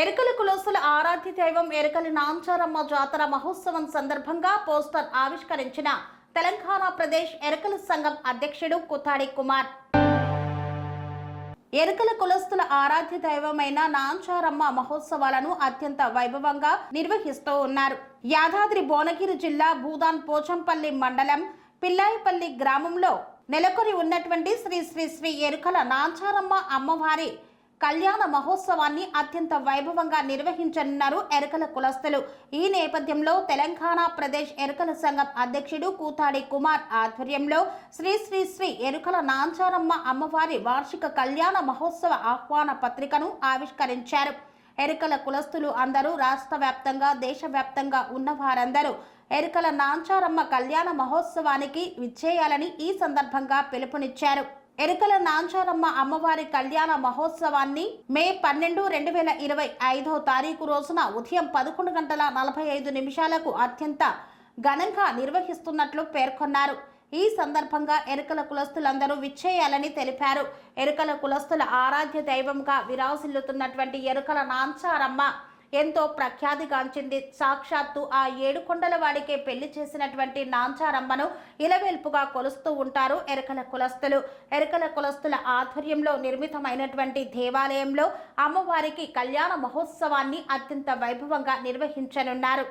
ఎరుకల కులస్తుల ఆరాధ్య దైవం ఎరుకల నాంచారమ్మ జాతర మహోత్సవం సందర్భంగా పోస్టర్ ఆవిష్కరించిన తెలంగాణ ప్రదేశ్ ఎరుకల సంఘం అధ్యక్షుడు కుతాడి కుమార్. ఎరుకల కులస్తుల ఆరాధ్య దైవమైన నాంచారమ్మ మహోత్సవాలను అత్యంత వైభవంగా నిర్వహిస్తూ ఉన్నారు. యాదాద్రి భువనగిరి జిల్లా భూదాన్ పోచంపల్లి మండలం పిల్లాయిపల్లి గ్రామంలో నెలకొని ఉన్నటువంటి శ్రీ శ్రీ శ్రీ ఎరుకల నాంచారమ్మ అమ్మవారి కళ్యాణ మహోత్సవాన్ని అత్యంత వైభవంగా నిర్వహించనున్నారు ఎరుకల కులస్తులు. ఈ నేపథ్యంలో తెలంగాణ ప్రదేశ్ ఎరుకల సంఘం అధ్యక్షుడు కూతాడి కుమార్ ఆధ్వర్యంలో శ్రీ శ్రీ శ్రీ ఎరుకల నాంచారమ్మ అమ్మవారి వార్షిక కళ్యాణ మహోత్సవ ఆహ్వాన పత్రికను ఆవిష్కరించారు. ఎరుకల కులస్తులు అందరూ రాష్ట్ర వ్యాప్తంగా దేశవ్యాప్తంగా ఉన్న వారందరూ ఎరుకల నాంచారమ్మ కళ్యాణ మహోత్సవానికి విచ్చేయాలని ఈ సందర్భంగా పిలుపునిచ్చారు. ఎరుకల నాంచారమ్మ అమ్మవారి కళ్యాణ మహోత్సవాన్ని మే 12, 2025 రోజున ఉదయం 11:45 అత్యంత ఘనంగా నిర్వహిస్తున్నట్లు పేర్కొన్నారు. ఈ సందర్భంగా ఎరుకల కులస్తులందరూ విచ్చేయాలని తెలిపారు. ఎరుకల కులస్తుల ఆరాధ్య దైవంగా విరాజిల్లుతున్నటువంటి ఎరుకల నాంచారమ్మ ఎంతో ప్రఖ్యాతిగాంచింది. సాక్షాత్తు ఆ 7 కొండల వాడికే పెళ్లి చేసినటువంటి నాంచారమ్మను ఇలవేల్పుగా కొలుస్తూ ఉంటారు ఎరుకల కులస్తులు. ఎరుకల కులస్తుల ఆధ్వర్యంలో నిర్మితమైనటువంటి దేవాలయంలో అమ్మవారికి కళ్యాణ మహోత్సవాన్ని అత్యంత వైభవంగా నిర్వహించనున్నారు.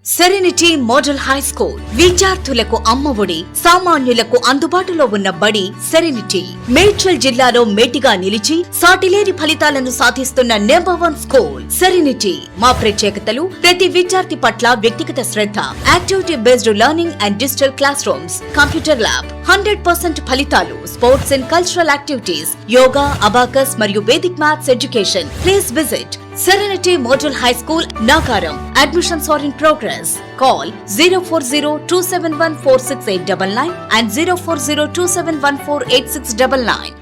సెరెనిటీ మోడల్ హై స్కూల్ విద్యార్థులకు అమ్మఒడి, సామాన్యులకు అందుబాటులో ఉన్న బడి సెరెనిటీ. మేడ్చల్ జిల్లాలో మేటిగా నిలిచి సాటిలేని ఫలితాలను సాధిస్తున్న నెంబర్ 1 స్కూల్ సెరెనిటీ. మా ప్రత్యేకతలు ప్రతి విద్యార్థి పట్ల వ్యక్తిగత శ్రద్ధ, activity based learning and digital classrooms, computer lab, 100% ఫలితాలు, sports and cultural activities, yoga, abacus మరియు Vedic maths education. Please visit Serenity Model High School, Nagaram. Admissions are in progress. Call 040-271-46899 and 040-271-48699.